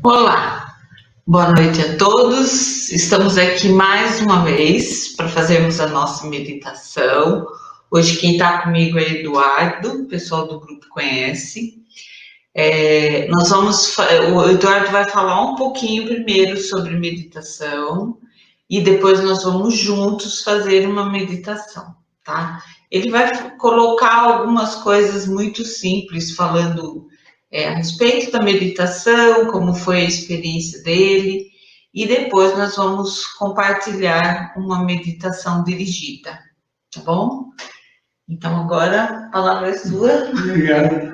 Olá, boa noite a todos. Estamos aqui mais uma vez para fazermos a nossa meditação. Hoje quem está comigo é Eduardo, o pessoal do grupo conhece. O Eduardo vai falar um pouquinho primeiro sobre meditação e depois nós vamos juntos fazer uma meditação, tá? Ele vai colocar algumas coisas muito simples, falando a respeito da meditação, como foi a experiência dele, e depois nós vamos compartilhar uma meditação dirigida, tá bom? Então agora a palavra é sua. Obrigado.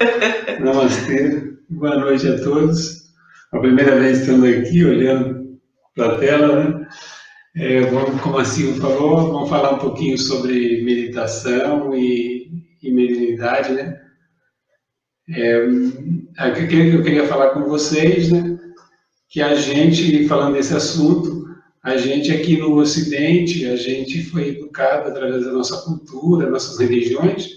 Namastê. Boa noite a todos. A primeira vez estando aqui, olhando para a tela, né? Como a Silvia falou, vamos falar um pouquinho sobre meditação e mediunidade, né? Eu queria falar com vocês, né? Que a gente, falando desse assunto, a gente aqui no Ocidente, a gente foi educado através da nossa cultura, nossas religiões,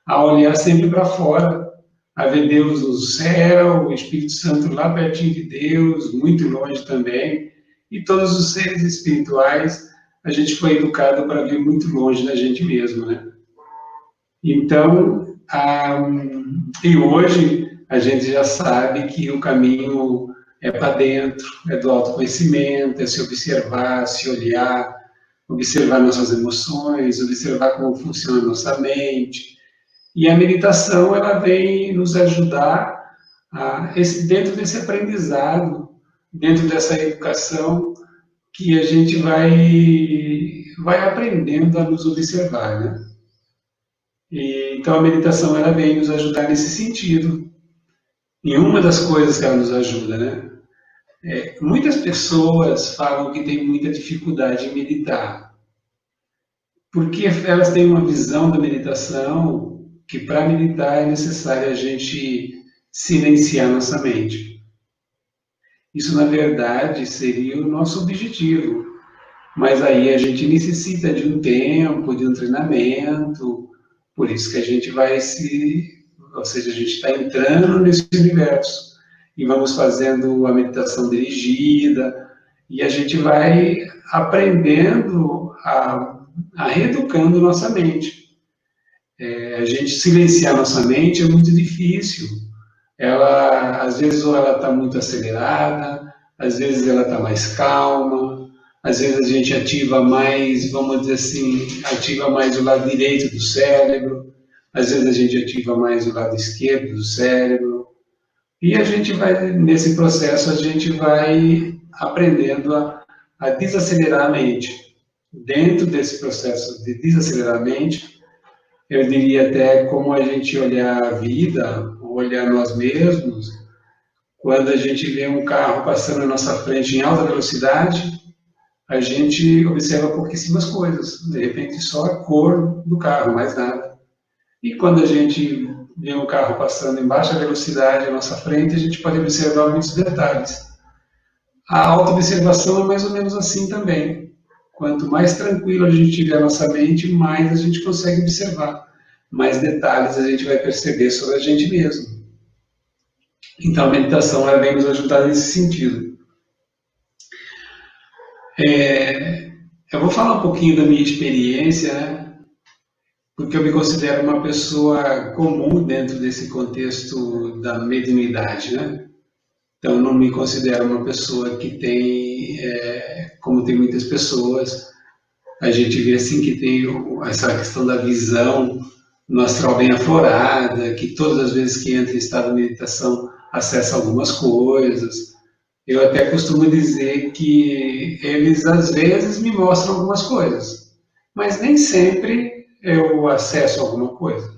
a olhar sempre para fora, a ver Deus no céu, o Espírito Santo lá pertinho de Deus, muito longe também, e todos os seres espirituais, a gente foi educado para ver muito longe da gente mesmo, né? Então, e hoje a gente já sabe que o caminho é para dentro, é do autoconhecimento, é se observar, se olhar, observar nossas emoções, observar como funciona a nossa mente. E a meditação, ela vem nos ajudar dentro desse aprendizado, dentro dessa educação, que a gente vai aprendendo a nos observar, né? Então a meditação, ela vem nos ajudar nesse sentido. E uma das coisas que ela nos ajuda, né? Muitas pessoas falam que têm muita dificuldade em meditar, porque elas têm uma visão da meditação que para meditar é necessário a gente silenciar nossa mente. Isso, na verdade, seria o nosso objetivo, mas aí a gente necessita de um tempo, de um treinamento, por isso que a gente ou seja, a gente está entrando nesse universo e vamos fazendo a meditação dirigida e a gente vai aprendendo a reeducando nossa mente. A gente silenciar nossa mente é muito difícil. Ela, às vezes, ou ela está muito acelerada, às vezes ela está mais calma, às vezes a gente ativa mais, vamos dizer assim, ativa mais o lado direito do cérebro, às vezes a gente ativa mais o lado esquerdo do cérebro. E a gente vai, nesse processo, a gente vai aprendendo a desacelerar a mente. Dentro desse processo de desacelerar a mente, eu diria até como a gente olhar a vida, olhar nós mesmos, quando a gente vê um carro passando na nossa frente em alta velocidade, a gente observa pouquíssimas coisas, de repente só a cor do carro, mais nada. E quando a gente vê um carro passando em baixa velocidade à nossa frente, a gente pode observar muitos detalhes. A autoobservação é mais ou menos assim também. Quanto mais tranquilo a gente tiver a nossa mente, mais a gente consegue observar. Mais detalhes a gente vai perceber sobre a gente mesmo. Então a meditação ela vem nos ajudar nesse sentido. Eu vou falar um pouquinho da minha experiência, né? Porque eu me considero uma pessoa comum dentro desse contexto da mediunidade, né? Então, não me considero uma pessoa que tem, como tem muitas pessoas, a gente vê assim que tem essa questão da visão no astral bem aflorada, que todas as vezes que entra em estado de meditação acessa algumas coisas. Eu até costumo dizer que eles às vezes me mostram algumas coisas, mas nem sempre eu acesso alguma coisa.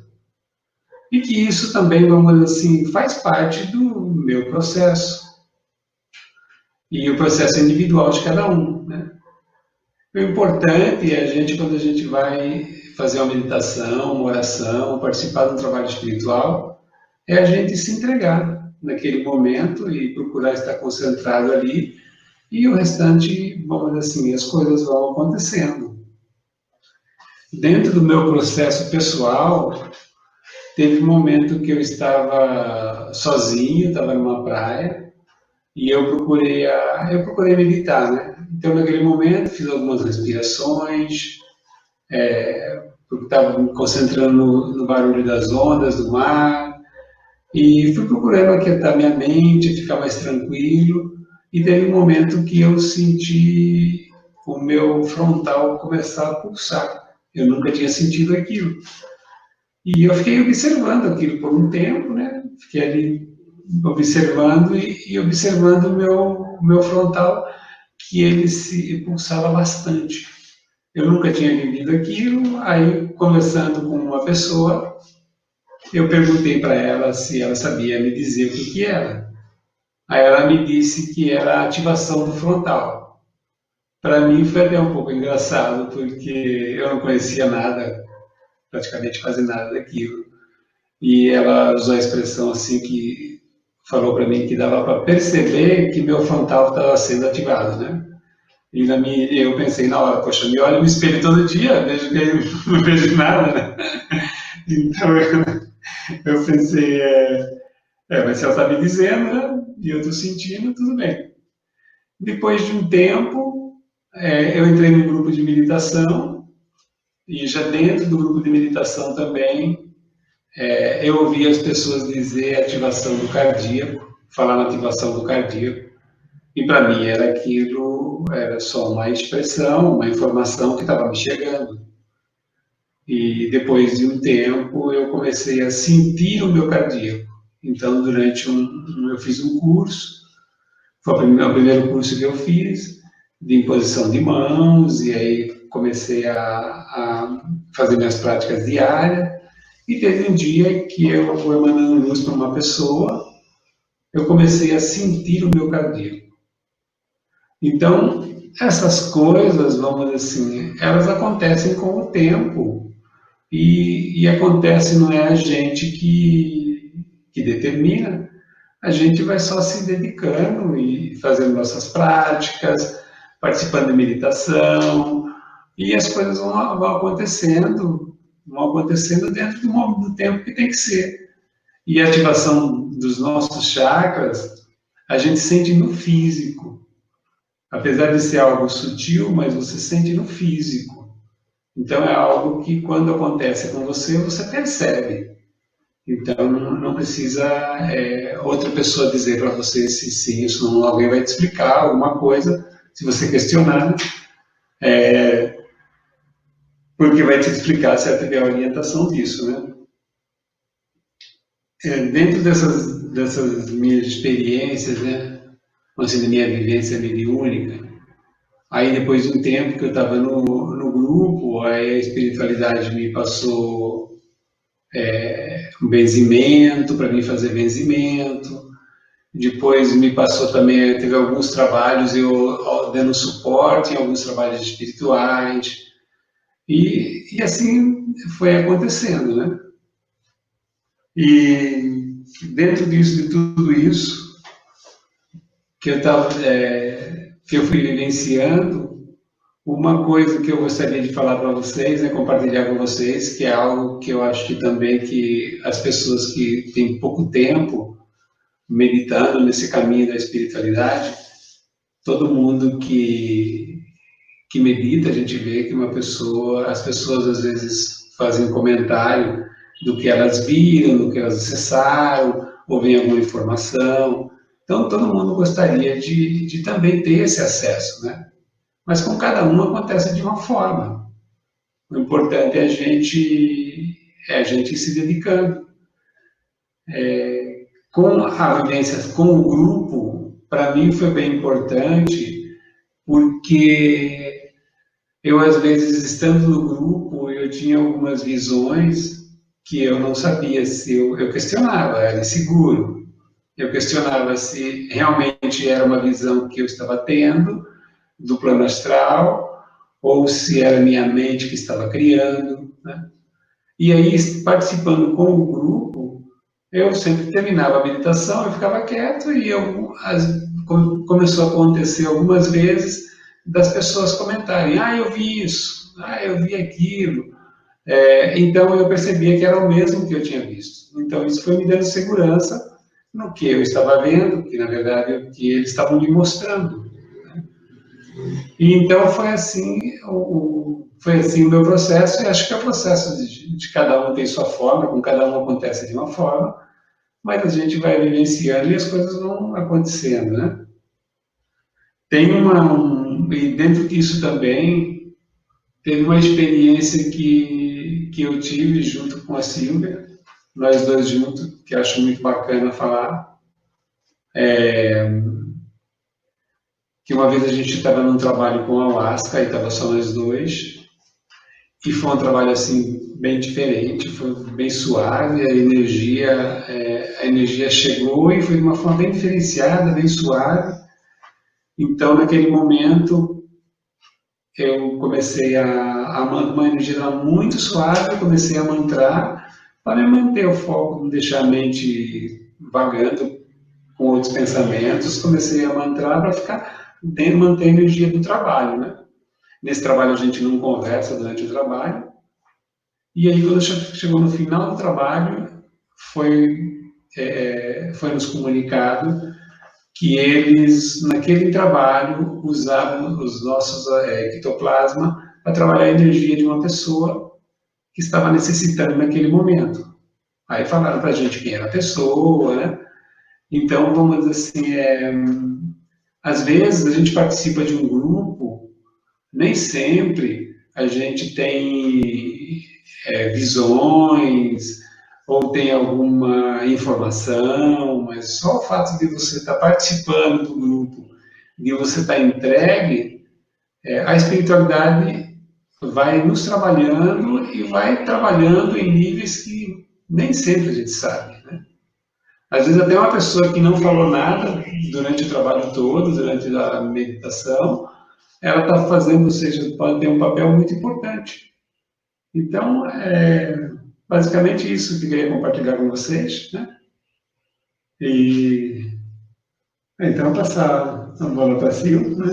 E que isso também, vamos dizer assim, faz parte do meu processo. E o processo individual de cada um, né? O importante é a gente, quando a gente vai fazer uma meditação, uma oração, participar de um trabalho espiritual, é a gente se entregar naquele momento e procurar estar concentrado ali, e o restante, vamos dizer assim, as coisas vão acontecendo. Dentro do meu processo pessoal, teve um momento que eu estava sozinho, estava numa praia, e eu procurei meditar, né? Então, naquele momento, fiz algumas respirações, porque estava me concentrando no barulho das ondas do mar, e fui procurando aquietar minha mente, ficar mais tranquilo, e teve um momento que eu senti o meu frontal começar a pulsar. Eu nunca tinha sentido aquilo. E eu fiquei observando aquilo por um tempo, né? Fiquei ali observando e observando o meu frontal, que ele se pulsava bastante. Eu nunca tinha vivido aquilo, aí conversando com uma pessoa, eu perguntei para ela se ela sabia me dizer o que era. Aí ela me disse que era a ativação do frontal. Para mim foi até um pouco engraçado, porque eu não conhecia nada, praticamente quase nada daquilo. E ela usou a expressão assim que falou para mim que dava para perceber que meu frontal estava sendo ativado, né? E eu pensei na hora, poxa, me olho no espelho todo dia, vejo que eu não vejo nada, né? Então eu pensei, mas se ela está me dizendo, né? E eu estou sentindo, tudo bem. Depois de um tempo, eu entrei no grupo de meditação, e já dentro do grupo de meditação também, eu ouvi as pessoas dizer ativação do cardíaco, falar na ativação do cardíaco, e para mim era só uma expressão, uma informação que estava me chegando. E depois de um tempo eu comecei a sentir o meu cardíaco. Então, eu fiz um curso, foi o primeiro curso que eu fiz, de imposição de mãos, e aí comecei a fazer minhas práticas diárias, e teve um dia que eu fui emanando luz para uma pessoa, eu comecei a sentir o meu cardíaco. Então, essas coisas, vamos dizer assim, elas acontecem com o tempo, e acontece, não é a gente que determina, a gente vai só se dedicando e fazendo nossas práticas, participando de meditação, e as coisas vão acontecendo dentro do tempo que tem que ser. E a ativação dos nossos chakras, a gente sente no físico. Apesar de ser algo sutil, mas você sente no físico. Então é algo que quando acontece com você, você percebe. Então não precisa outra pessoa dizer para você se sim, isso não, alguém vai te explicar alguma coisa, se você questionar, porque vai te explicar se tiver a orientação disso, né? Dentro dessas minhas experiências, né, assim, da minha vivência mediúnica, aí depois de um tempo que eu estava no grupo, aí a espiritualidade me passou um benzimento, para mim fazer benzimento, depois me passou também, teve alguns trabalhos, eu dando suporte em alguns trabalhos espirituais, e assim foi acontecendo, né? E dentro disso, de tudo isso que eu fui vivenciando, uma coisa que eu gostaria de falar para vocês, compartilhar com vocês, que é algo que eu acho que também que as pessoas que têm pouco tempo meditando nesse caminho da espiritualidade, todo mundo que medita, a gente vê que as pessoas às vezes fazem um comentário do que elas viram, do que elas acessaram, ouvem alguma informação. Então, todo mundo gostaria de também ter esse acesso, né? Mas com cada um acontece de uma forma. O importante é a gente ir se dedicando. Com a vivência com o grupo, para mim foi bem importante, porque eu, às vezes, estando no grupo, eu tinha algumas visões que eu não sabia se eu questionava, era inseguro. Eu questionava se realmente era uma visão que eu estava tendo do plano astral, ou se era minha mente que estava criando, né? E aí, participando com o grupo, eu sempre terminava a meditação, eu ficava quieto, e começou a acontecer algumas vezes das pessoas comentarem, eu vi isso, eu vi aquilo. Então eu percebia que era o mesmo que eu tinha visto. Então isso foi me dando segurança no que eu estava vendo, que na verdade é o que eles estavam me mostrando. Né? E então foi assim o meu processo, e acho que é o processo de cada um tem sua forma, com cada um acontece de uma forma, mas a gente vai vivenciando e as coisas vão acontecendo, né? Tem e dentro disso também, teve uma experiência que eu tive junto com a Silvia, nós dois juntos, que eu acho muito bacana falar, que uma vez a gente estava num trabalho com a Ayahuasca, e estava só nós dois, e foi um trabalho assim bem diferente, foi bem suave, a energia chegou e foi de uma forma bem diferenciada, bem suave. Então, naquele momento, eu comecei uma energia muito suave, eu comecei a mantrar para me manter o foco, não deixar a mente vagando com outros pensamentos, comecei a mantrar para manter a energia do trabalho, né? Nesse trabalho a gente não conversa durante o trabalho, e aí quando chegou no final do trabalho, foi nos comunicado que eles, naquele trabalho, usavam os nossos ectoplasma para trabalhar a energia de uma pessoa que estava necessitando naquele momento. Aí falaram para a gente quem era a pessoa, né? Então, vamos dizer assim, às vezes a gente participa de um grupo, nem sempre a gente tem visões ou tem alguma informação, mas só o fato de você estar participando do grupo, de você estar entregue, a espiritualidade vai nos trabalhando e vai trabalhando em níveis que nem sempre a gente sabe, né? Às vezes até uma pessoa que não falou nada durante o trabalho todo, durante a meditação, ela está fazendo, ou seja, pode ter um papel muito importante. Então, basicamente isso que eu queria compartilhar com vocês, né? E então passar a bola para Sil, né?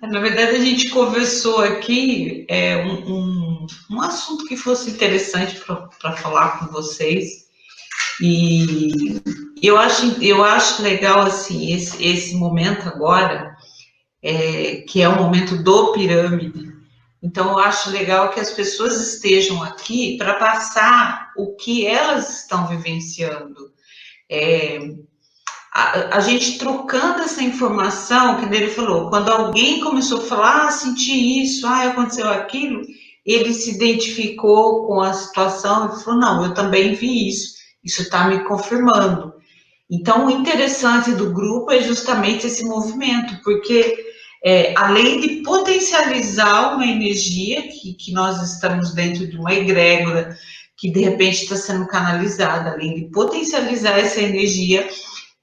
Na verdade, a gente conversou aqui um assunto que fosse interessante para falar com vocês. E eu acho legal assim esse momento agora, que é o momento do pirâmide. Então, eu acho legal que as pessoas estejam aqui para passar o que elas estão vivenciando. A gente trocando essa informação, que ele falou, quando alguém começou a falar, senti isso, aconteceu aquilo, ele se identificou com a situação e falou, não, eu também vi isso está me confirmando. Então, o interessante do grupo é justamente esse movimento, porque além de potencializar uma energia que nós estamos dentro de uma egrégora que de repente está sendo canalizada, além de potencializar essa energia,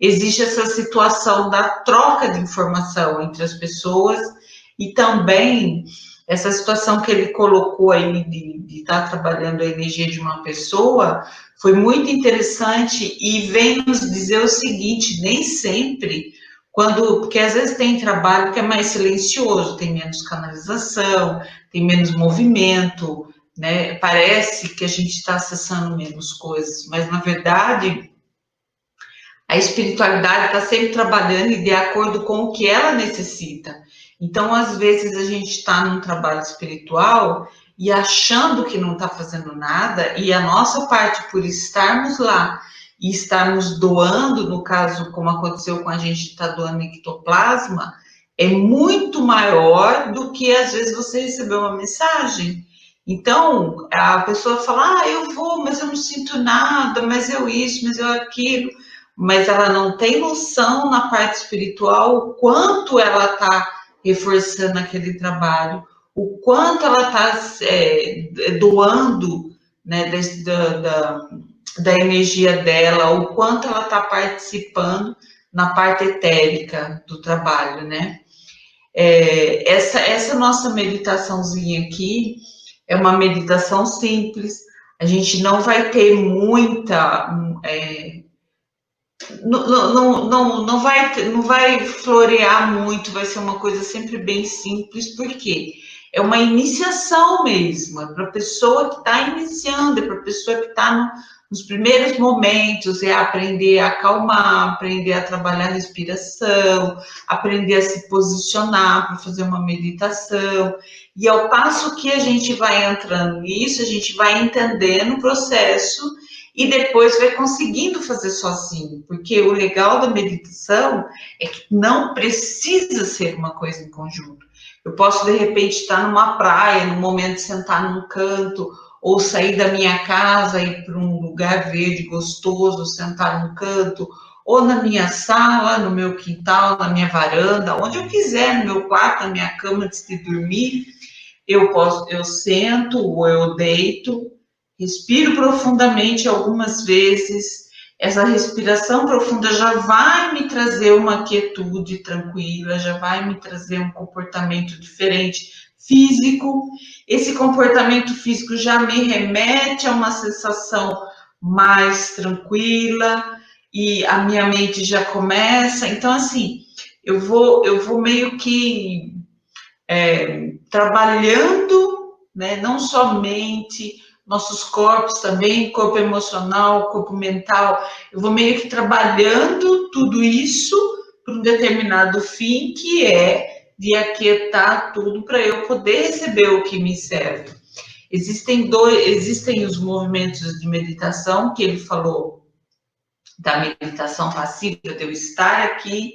existe essa situação da troca de informação entre as pessoas e também essa situação que ele colocou aí de estar trabalhando a energia de uma pessoa foi muito interessante e vem nos dizer o seguinte, nem sempre, porque às vezes tem trabalho que é mais silencioso, tem menos canalização, tem menos movimento, né? Parece que a gente está acessando menos coisas, mas na verdade a espiritualidade está sempre trabalhando de acordo com o que ela necessita. Então, às vezes, a gente está num trabalho espiritual e achando que não está fazendo nada, e a nossa parte, por estarmos lá e estarmos doando, no caso, como aconteceu com a gente está doando ectoplasma, é muito maior do que, às vezes, você receber uma mensagem. Então, a pessoa fala, eu vou, mas eu não sinto nada, mas eu isso, mas eu aquilo, mas ela não tem noção na parte espiritual o quanto ela está reforçando aquele trabalho, o quanto ela está doando, né, da energia dela, o quanto ela está participando na parte etérica do trabalho, né? Essa nossa meditaçãozinha aqui é uma meditação simples, a gente não vai ter muita... não vai florear muito, vai ser uma coisa sempre bem simples, porque é uma iniciação mesmo, é para a pessoa que está iniciando, é para a pessoa que está nos primeiros momentos é aprender a acalmar, aprender a trabalhar a respiração, aprender a se posicionar para fazer uma meditação. E ao passo que a gente vai entrando nisso, a gente vai entendendo o processo e depois vai conseguindo fazer sozinho, porque o legal da meditação é que não precisa ser uma coisa em conjunto. Eu posso, de repente, estar numa praia, no momento de sentar num canto, ou sair da minha casa e ir para um lugar verde gostoso, sentar num canto, ou na minha sala, no meu quintal, na minha varanda, onde eu quiser, no meu quarto, na minha cama antes de dormir, eu sento ou eu deito, respiro profundamente algumas vezes. Essa respiração profunda já vai me trazer uma quietude tranquila, já vai me trazer um comportamento diferente físico. Esse comportamento físico já me remete a uma sensação mais tranquila e a minha mente já começa. Então, assim, eu vou meio que trabalhando, né, não somente nossos corpos também, corpo emocional, corpo mental, eu vou meio que trabalhando tudo isso para um determinado fim, que é de aquietar tudo para eu poder receber o que me serve. Existem os movimentos de meditação, que ele falou da meditação passiva, de eu estar aqui,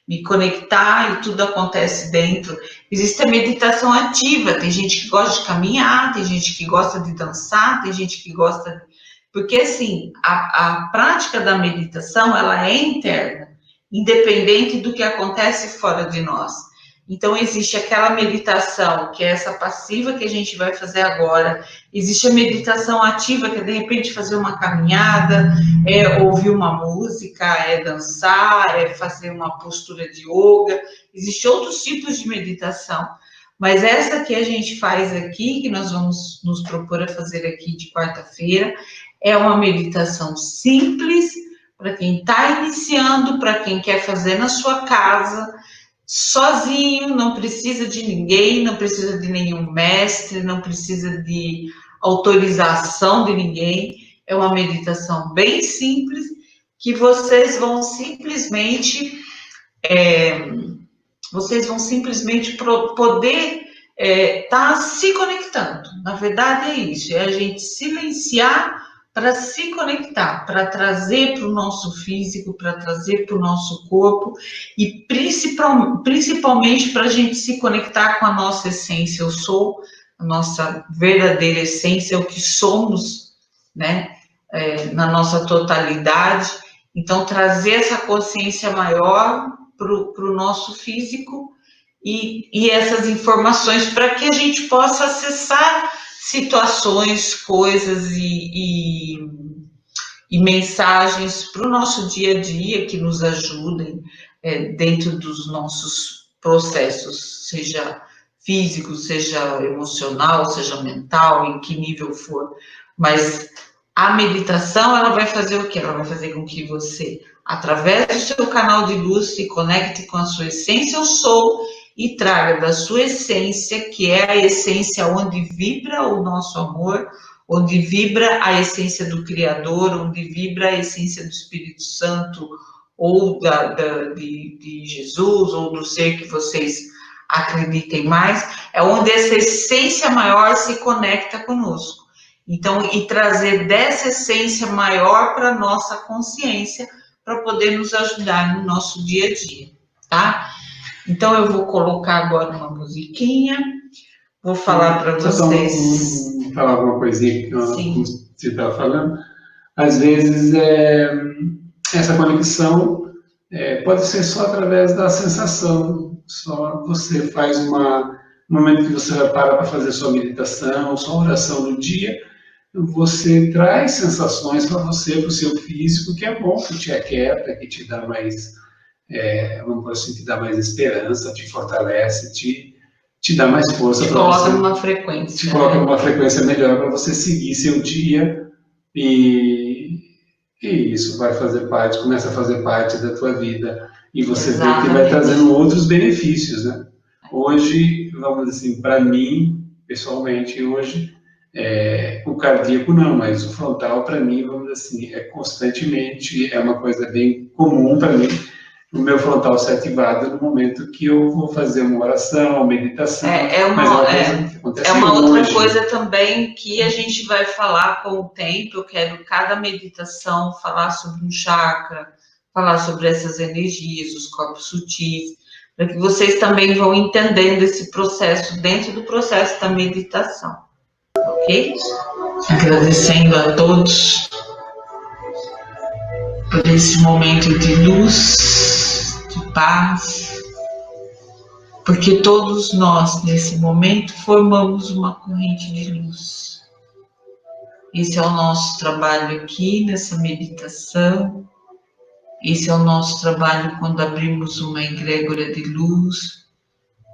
me conectar e tudo acontece dentro. Existe a meditação ativa, tem gente que gosta de caminhar, tem gente que gosta de dançar, tem gente que gosta de... Porque, assim, a prática da meditação, ela é interna, independente do que acontece fora de nós. Então, existe aquela meditação, que é essa passiva que a gente vai fazer agora. Existe a meditação ativa, que é, de repente, fazer uma caminhada, é ouvir uma música, é dançar, é fazer uma postura de yoga. Existem outros tipos de meditação. Mas essa que a gente faz aqui, que nós vamos nos propor a fazer aqui de quarta-feira, é uma meditação simples, para quem está iniciando, para quem quer fazer na sua casa, sozinho, não precisa de ninguém, não precisa de nenhum mestre, não precisa de autorização de ninguém. É uma meditação bem simples, que vocês vão simplesmente poder estar se conectando. Na verdade é isso, é a gente silenciar para se conectar, para trazer para o nosso físico, para trazer para o nosso corpo e principalmente para a gente se conectar com a nossa essência. Eu sou a nossa verdadeira essência, o que somos, né? Na nossa totalidade. Então, trazer essa consciência maior para o nosso físico e essas informações para que a gente possa acessar situações, coisas e mensagens para o nosso dia a dia que nos ajudem dentro dos nossos processos, seja físico, seja emocional, seja mental, em que nível for. Mas a meditação, ela vai fazer o quê? Ela vai fazer com que você, através do seu canal de luz, se conecte com a sua essência, eu sou, e traga da sua essência, que é a essência onde vibra o nosso amor, onde vibra a essência do Criador, onde vibra a essência do Espírito Santo, ou de Jesus, ou do ser que vocês acreditem mais, é onde essa essência maior se conecta conosco. Então, e trazer dessa essência maior para a nossa consciência, para poder nos ajudar no nosso dia a dia, tá? Então, eu vou colocar agora uma musiquinha, vou falar para vocês. Vou falar alguma coisinha que você estava falando. Às vezes, essa conexão pode ser só através da sensação. Só você faz no momento que você vai parar para fazer sua meditação, sua oração do dia, você traz sensações para você, para o seu físico, que é bom, que te aquieta, que te dá mais... vamos por assim, te dá mais esperança, te fortalece, te dá mais força. Te coloca numa frequência. Te coloca numa frequência melhor para você seguir seu dia e isso vai fazer parte, começa a fazer parte da tua vida e você vê que vai trazendo outros benefícios, né? Hoje, vamos dizer assim, para mim, pessoalmente, hoje, O cardíaco não, mas o frontal, para mim, vamos dizer assim, constantemente, é uma coisa bem comum para mim, o meu frontal ser ativado no momento que eu vou fazer uma oração, uma meditação, mas é uma coisa que acontece uma outra hoje. coisa também que a gente vai falar com o tempo. Eu quero cada meditação falar sobre um chakra, falar sobre essas energias, os corpos sutis, para que vocês também vão entendendo esse processo dentro do processo da meditação, ok? Agradecendo a todos por esse momento de luz, de paz, porque todos nós, nesse momento, formamos uma corrente de luz. Esse é o nosso trabalho aqui, nessa meditação. Esse é o nosso trabalho quando abrimos uma egrégora de luz,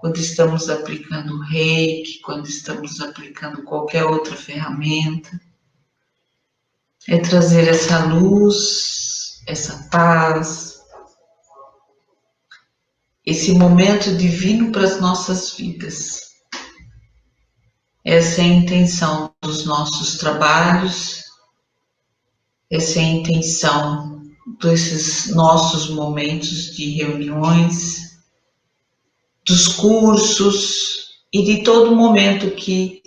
quando estamos aplicando reiki, quando estamos aplicando qualquer outra ferramenta. É trazer essa luz, essa paz, esse momento divino para as nossas vidas. Essa é a intenção dos nossos trabalhos, essa é a intenção desses nossos momentos de reuniões, dos cursos e de todo momento que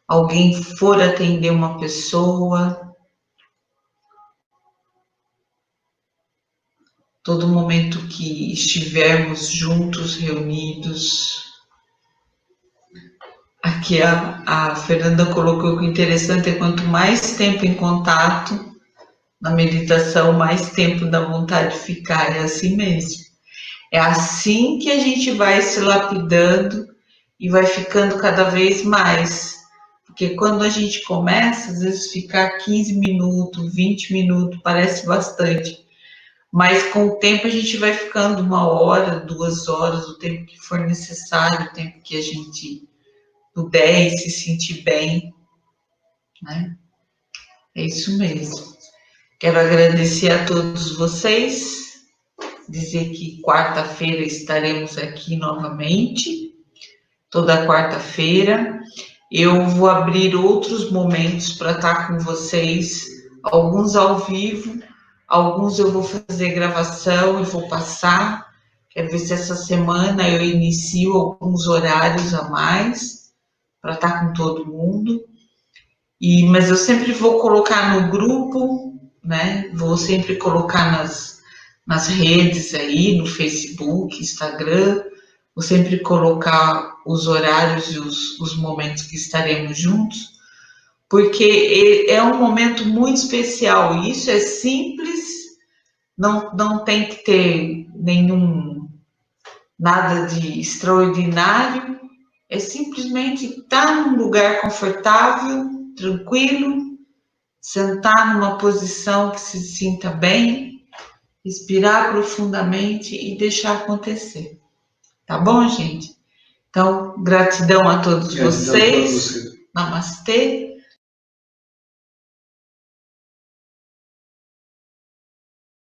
alguém for atender uma pessoa, todo momento que estivermos juntos, reunidos. Aqui a Fernanda colocou que o interessante é quanto mais tempo em contato na meditação, mais tempo dá vontade de ficar. É assim mesmo. É assim que a gente vai se lapidando e vai ficando cada vez mais. Porque quando a gente começa, às vezes ficar 15 minutos, 20 minutos, parece bastante. Mas com o tempo a gente vai ficando 1 hora, 2 horas, o tempo que for necessário, o tempo que a gente puder e se sentir bem, né? É isso mesmo. Quero agradecer a todos vocês, dizer que quarta-feira estaremos aqui novamente, toda quarta-feira. Eu vou abrir outros momentos para estar com vocês, alguns ao vivo, alguns eu vou fazer gravação e vou passar. Quero ver se essa semana eu inicio alguns horários a mais, para estar com todo mundo, mas eu sempre vou colocar no grupo, né? Vou sempre colocar nas redes aí, no Facebook, Instagram, vou sempre colocar os horários e os momentos que estaremos juntos, porque é um momento muito especial. Isso é simples, não tem que ter nada de extraordinário. É simplesmente estar num lugar confortável, tranquilo, sentar numa posição que se sinta bem, respirar profundamente e deixar acontecer. Tá bom, gente? Então, gratidão a todos vocês. Namastê.